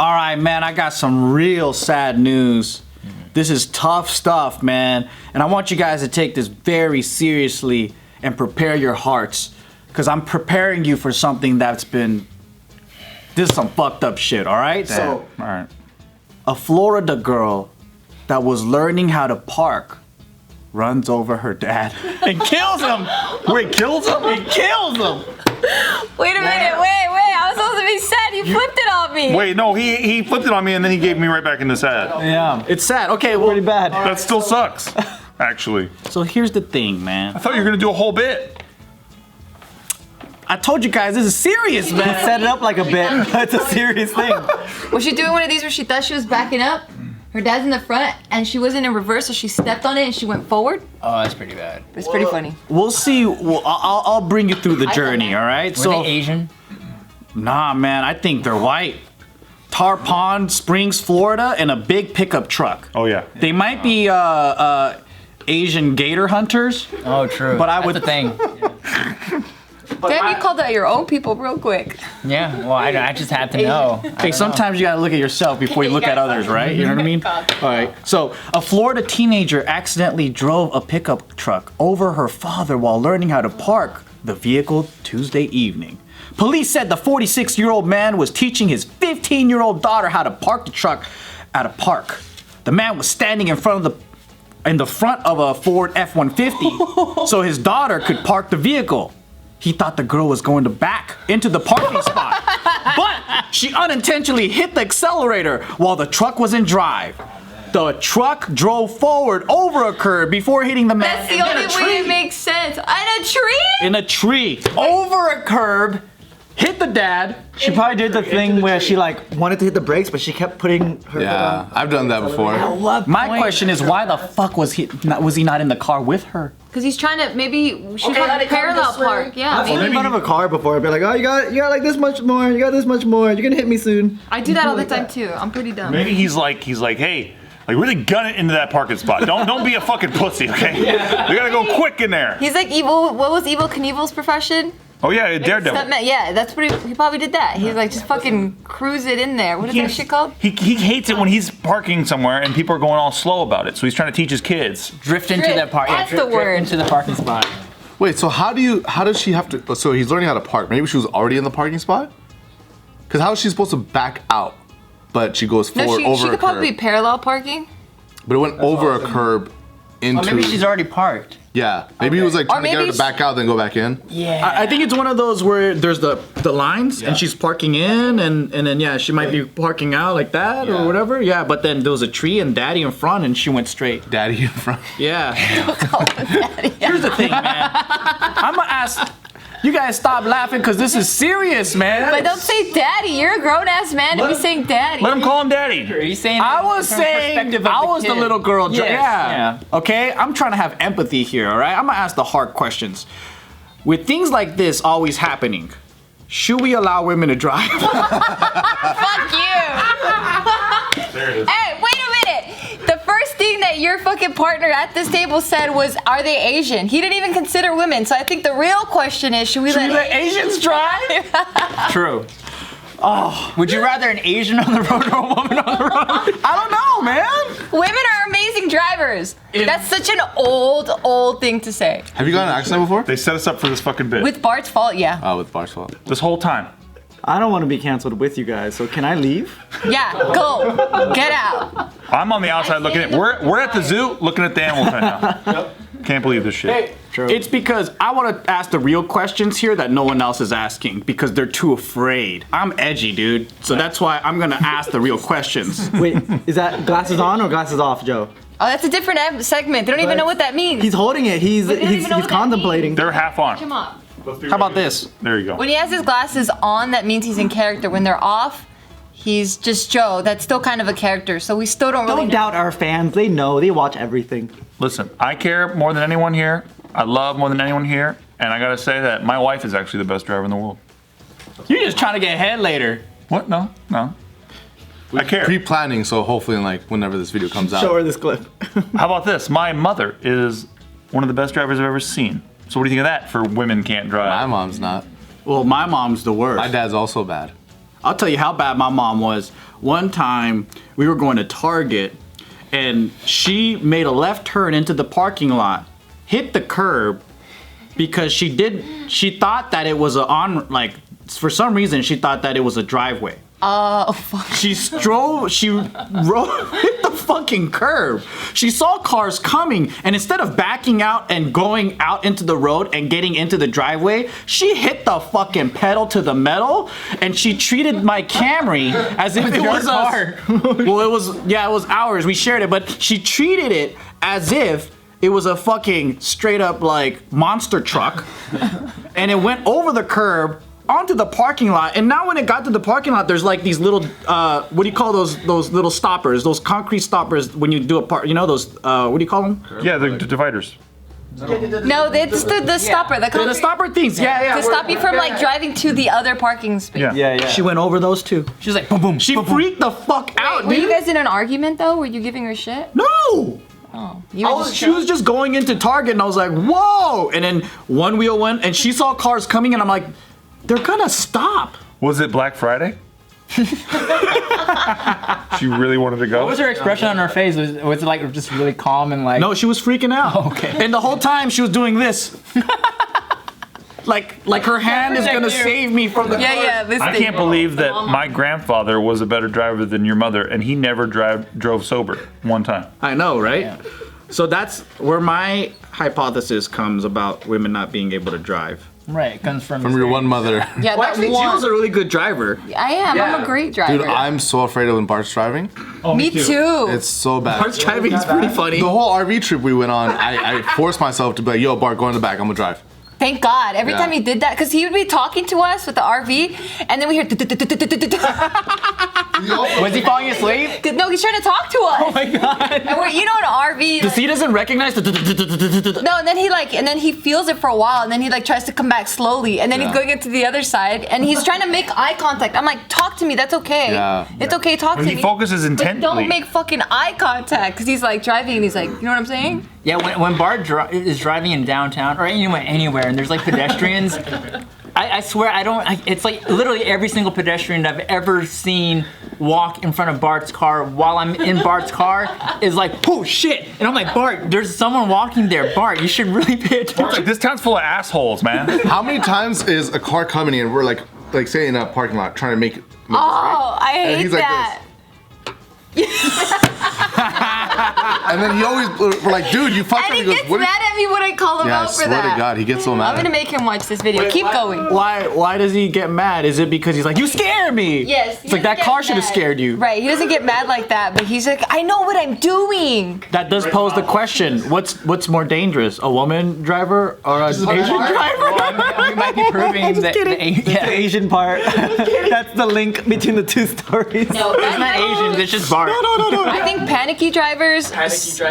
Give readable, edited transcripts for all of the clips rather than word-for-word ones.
All right, man, I got some real sad news. This is tough stuff, man. And I want you guys to take this very seriously and prepare your hearts. Because I'm preparing you for something that's been... This is some fucked up shit, all right? Damn. So, all right. A Florida girl that was learning how to park runs over her dad and kills him. Wait, kills him? He kills him. Wait a minute, wait. I was supposed to be sad. You flipped it on me. Wait, no, he flipped it on me and then he gave me right back into sad. Yeah, it's sad. Okay, well, Pretty bad. That still sucks, actually. so here's the thing, man. I thought you were gonna do a whole bit. I told you guys this is serious, man. Set it up like a bit. It's a serious thing. Was she doing one of these where she thought she was backing up? Her dad's in the front and she wasn't in reverse, so she stepped on it and she went forward. Oh, that's pretty bad. It's pretty funny. We'll see. I'll bring you through the journey, all right? Were they Asian? Nah, man, I think they're white. Tar Pond Springs, Florida, in a big pickup truck. Oh yeah. They might be Asian gator hunters. Oh, true. But I That's would- the thing. Damn, you called out your own people real quick. Yeah. Well, I just had to know. Hey, sometimes you gotta look at yourself before you look at others, right? You know what I mean? All right. So, a Florida teenager accidentally drove a pickup truck over her father while learning how to park the vehicle Tuesday evening. Police said the 46-year-old man was teaching his 15-year-old daughter how to park the truck at a park. The man was standing in the front of a Ford F-150 so his daughter could park the vehicle. He thought the girl was going to back into the parking spot, but she unintentionally hit the accelerator while the truck was in drive. The truck drove forward over a curb before hitting the man. That's the only way it makes sense. In a tree? In a tree, over a curb, hit the dad. She probably did the thing where she like wanted to hit the brakes, but she kept putting her foot Yeah, on. I've done that before. My question is, why the fuck was he not in the car with her? Because he's trying to, maybe she was on a parallel park. Yeah, I've been in maybe. front of a car before. I'd be like, oh, you got like this much more. You got this much more. You're gonna hit me soon. I do that all the time too. I'm pretty dumb. Maybe he's like, hey, like really gun it into that parking spot. Don't be a fucking pussy, okay? You gotta go quick in there. He's like evil. What was Evil Knievel's profession? Oh yeah, Daredevil. Stuntman. Yeah, that's what he probably did that. He's like, just fucking cruise it in there. What is that shit called? He hates it when he's parking somewhere and people are going all slow about it. So he's trying to teach his kids. Drift into Drift, that park. that's the drift word. into the parking spot. Wait, so how does she have to, so he's learning how to park. Maybe she was already in the parking spot? Because how is she supposed to back out? But she goes forward No, over she a could probably be curb. parallel parking. But it went over a curb into... Or maybe she's already parked. Yeah, maybe he was like trying to get her maybe to back out then go back in. Yeah. I think it's one of those where there's the lines and she's parking in and then yeah, she might be parking out like that or whatever. Yeah, but then there was a tree and daddy in front and she went straight. Daddy in front. Yeah. Here's the thing, man. I'm gonna ask you guys stop laughing because this is serious, man. But don't say daddy. You're a grown ass man to be saying daddy. Let him call him daddy. Are you saying? I was from saying perspective of I was the kid? little girl. Yes, Yeah. Okay, I'm trying to have empathy here. All right, I'm gonna ask the hard questions. With things like this always happening, should we allow women to drive? Fuck you. There it is. Hey, wait a minute. The first thing that your fucking partner at this table said was, "Are they Asian?" He didn't even consider women. So I think the real question is, should we Should we let let Asians drive? True. Would you rather an Asian on the road or a woman on the road? I don't know, man. Women are amazing drivers. That's such an old thing to say. Have you gotten in an accident before? They set us up for this fucking bit. With Bart's fault, yeah. Oh, with Bar's fault. This whole time. I don't want to be canceled with you guys, so can I leave? Yeah, go. Get out. I'm on the outside looking at. We're at the zoo looking at the animals right now. Can't believe this shit. True. It's because I want to ask the real questions here that no one else is asking because they're too afraid. I'm edgy, dude. So that's why I'm going to ask the real questions. Wait, is that glasses on or glasses off, Joe? Oh, that's a different segment. They don't even know what that means. He's holding it. He's But they don't even know he's what that contemplating. They're half on. Come on. How about this? There you go. When he has his glasses on, that means he's in character. When they're off, he's just Joe. That's still kind of a character. So we still don't really Don't know. doubt our fans. They know. They watch everything. Listen, I care more than anyone here. I love more than anyone here. And I gotta say that my wife is actually the best driver in the world. You're just trying to get ahead later. What? No. I care. Pre-planning, so hopefully like whenever this video comes out. Show her this clip. How about this? My mother is one of the best drivers I've ever seen. So what do you think of that for women can't My drive? mom's not. Well, my mom's the worst. My dad's also bad. I'll tell you how bad my mom was. One time we were going to Target and she made a left turn into the parking lot, hit the curb because she thought that it was for some reason she thought that it was a driveway. Oh, fuck. She hit the fucking curb. She saw cars coming, and instead of backing out and going out into the road and getting into the driveway, she hit the fucking pedal to the metal, and she treated my Camry as if it was car. Well, it was ours. We shared it, but she treated it as if it was a fucking straight up like monster truck, and it went over the curb onto the parking lot. And now when it got to the parking lot, there's like these little what do you call those little stoppers, those concrete stoppers when you do a part, those what do you call them? Yeah, the dividers. No, it's the stopper. The stopper things. Yeah. To stop you from like driving to the other parking space. Yeah. She went over those too. She was like, boom, boom. She freaked the fuck out, Were dude. you guys in an argument though? Were you giving her shit? No. Oh, you were just She was just going into Target, and I was like, whoa. And then one wheel went, and she saw cars coming, and I'm like, they're gonna stop. Was it Black Friday? She really wanted to go? What was her expression on her face? Was it like just really calm and like? No, she was freaking out. Oh, okay. And the whole time she was doing this. like her hand is gonna save me from the car. Yeah. I can't believe that my grandfather was a better driver than your mother, and he never drove sober one time. I know, right? Yeah. So that's where my hypothesis comes about women not being able to drive. Right, it comes from your one mother. Yeah, Well, that actually, one. Jill's a really good driver. I am. I'm a great driver. Dude, I'm so afraid of when Bart's driving. Me too. It's so bad. Bart's driving is pretty funny. The whole RV trip we went on, I forced myself to be like, yo, Bart, go in the back, I'm gonna drive. Thank God. Every Yeah. time he did that, because he would be talking to us with the RV, and then we hear. Was he falling asleep? No, he's trying to talk to us. Oh my god. And we're, an RV. He doesn't recognize the. No, and then he feels it for a while, and then he like tries to come back slowly, and then he's Yeah. going into the other side, and he's trying to make eye contact. I'm like, talk to me, that's okay. Yeah. It's okay, talk to He me. focuses But intently. don't make fucking eye contact, because he's like driving, and he's like, you know what I'm saying? Yeah, when Bart is driving in downtown or anywhere, and there's like pedestrians, I swear it's like literally every single pedestrian I've ever seen walk in front of Bart's car while I'm in Bart's car is like, oh shit, and I'm like, Bart, there's someone walking there. Bart, you should really pay attention. Like, this town's full of assholes, man. How many times is a car coming in and we're like say in a parking lot trying to make it Oh, I And hate he's like that. and then he always, we're like, dude, you fucked And up. he He goes, gets what mad at me when I call him Yeah, I out for swear that. to God, he gets so mad. I'm gonna make him watch this video. Keep going. Why does he get mad? Is it because he's like, you scared me? Yes. It's like that car should have scared you. Right. He doesn't get mad like that, but he's like, I know what I'm doing. That does pose the question: What's more dangerous, a woman driver or an Asian driver? We might be proving that kidding. the Asian part. That's the link between the two stories. No, it's not Asian, it's just Bart. I think panicky drivers,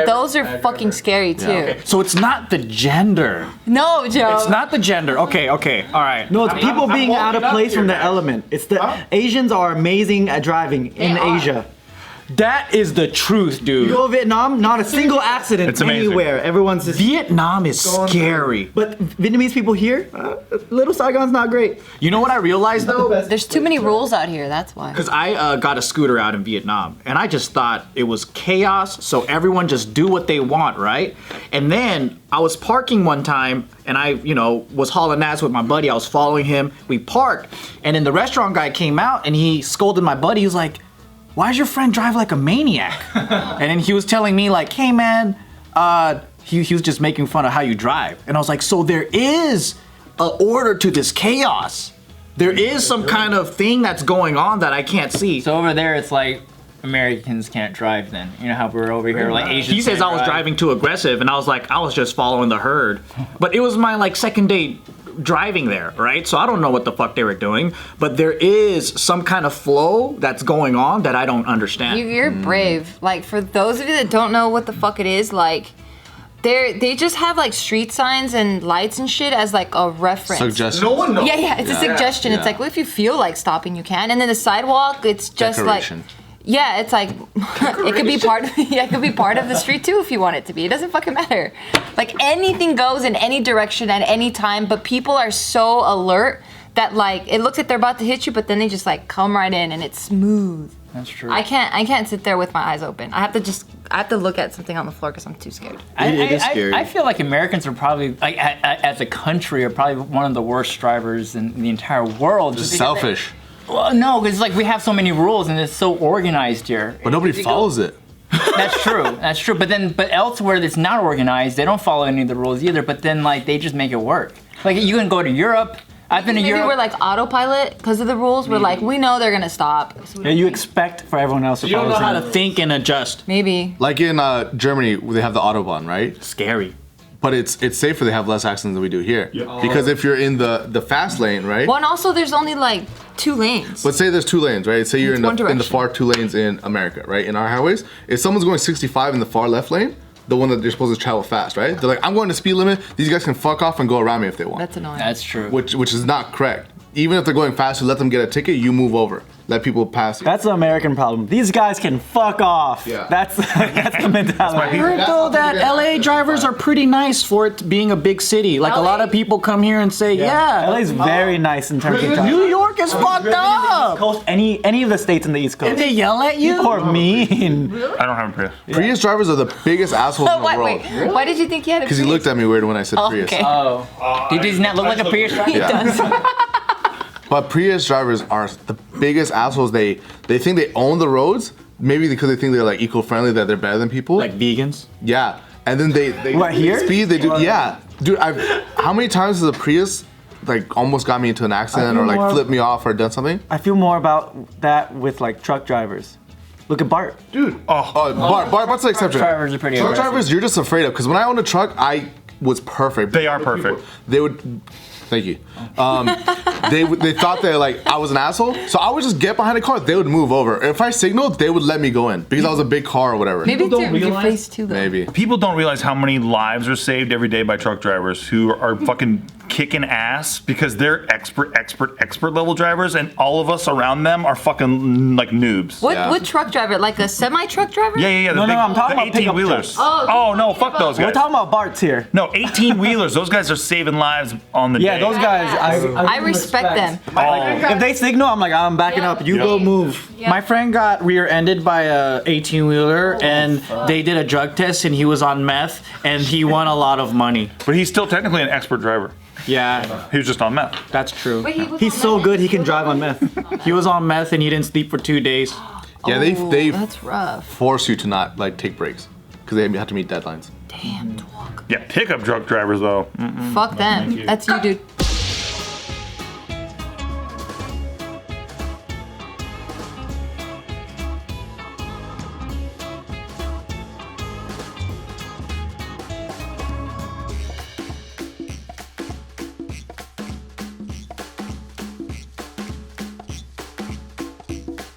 those are fucking scary too. So it's not the gender. No, Joe. It's not the gender. Okay, all right. No, it's people being out of place from the element. It's the Asians are amazing at driving in They are. Asia. That is the truth, You dude. go to Vietnam, not a single accident It's amazing. anywhere. Everyone's just. Vietnam is scary. But Vietnamese people here, Little Saigon's not great. You know what I realized though? There's too many rules out here, that's why. Because I got a scooter out in Vietnam, and I just thought it was chaos, so everyone just do what they want, right? And then I was parking one time, and I, was hauling ass with my buddy. I was following him. We parked, and then the restaurant guy came out, and he scolded my buddy. He was like, why does your friend drive like a maniac? And then he was telling me like, hey man, he was just making fun of how you drive. And I was like, so there is an order to this chaos. There is some kind of thing that's going on that I can't see. So over there, it's like Americans can't drive. Then you know how we're over here like Asians. He says can't I was drive. driving too aggressive, and I was like, I was just following the herd. But it was my like second day driving there, right? So I don't know what the fuck they were doing, but there is some kind of flow that's going on that I don't understand. You're brave. Like, for those of you that don't know what the fuck it is, like, they just have like street signs and lights and shit as like a reference. Suggestion. Yeah, it's a suggestion. It's like, well, if you feel like stopping, you can. And then the sidewalk, it's just Decoration. like, yeah, it's like it could be part of it could be part of the street too if you want it to be. It doesn't fucking matter. Like anything goes in any direction at any time, but people are so alert that like it looks like they're about to hit you, but then they just like come right in and it's smooth. That's true. I can't sit there with my eyes open. I have to look at something on the floor because I'm too scared. It is scary. I feel like Americans are probably, like, as a country, are probably one of the worst drivers in the entire world. Just selfish. Well, no, because like we have so many rules and it's so organized here. But nobody follows it. That's true. That's true. But elsewhere that's not organized, they don't follow any of the rules either. But then like they just make it work. Like you can go to Europe. I've been to Maybe Europe. we're like autopilot because of the rules. We're like, we know they're gonna stop. So we Yeah, don't you think. expect for everyone else to You don't follow know how the to think and adjust. Maybe. Like in Germany, they have the Autobahn, right? Scary. But it's safer. They have less accidents than we do here. Because if you're in the fast lane, right? Well, and also there's only like 2 lanes. But say there's 2 lanes, right? Say you're It's in one the direction. far 2 lanes in America, right? In our highways, if someone's going 65 in the far left lane, the one that they're supposed to travel fast, right? They're like, I'm going to speed limit. These guys can fuck off and go around me if they want. That's annoying. That's true. Which is not correct. Even if they're going fast, you let them get a ticket. You move over. Let people pass you. That's the American problem. These guys can fuck off. Yeah. That's the mentality. I heard though that LA drivers are pretty nice for it being a big city. Like a lot of people come here and say, yeah. LA's very nice in terms of time. New York is fucked up. Coast, any of the states in the East Coast. Did they yell at you? People are mean. I don't have a Prius. Prius drivers are the biggest assholes in the world. Wait. Why did you think he had a Because he looked at me weird when I said Prius. Okay. Oh. Does he not look like a Prius driver? Yeah. But Prius drivers are the biggest assholes. They think they own the roads, maybe because they think they're like eco-friendly, that they're better than people. Like vegans? Yeah. And then they What, here? speed, they do, yeah. Dude, how many times has a Prius like almost got me into an accident or like more- flipped me off or done something? I feel more about that with like truck drivers. Look at Bart. Dude. Bart's an exception. drivers are pretty Truck aggressive. drivers, you're just afraid of. Because when I owned a truck, I was perfect. They are perfect. They would. Thank you. They thought that like I was an asshole, so I would just get behind a car. They would move over. If I signaled, they would let me go in because I was a big car or whatever. Maybe it's your face too, though. Maybe. People don't realize how many lives are saved every day by truck drivers who are fucking kicking ass because they're expert level drivers, and all of us around them are fucking like noobs. What truck driver? Like a semi-truck driver? Yeah. No, I'm talking about pickup 18-wheelers. trucks. Oh, No, fuck those guys. We're talking about Bart's here. No, 18-wheelers. Those guys are saving lives on the Yeah, day. those guys. I respect them. If they signal, I'm like, I'm backing up. You go move. My friend got rear-ended by a 18-wheeler and they did a drug test and he was on meth and he won a lot of money. But he's still technically an expert driver. Yeah, He was just on meth. that's true. He's so good, he can drive on meth. He was on meth and he didn't sleep for 2 days. Yeah, they That's rough. force you to not like take breaks because they have to meet deadlines. Damn, dog. Yeah, pickup truck drivers though. Fuck them. That's you, dude.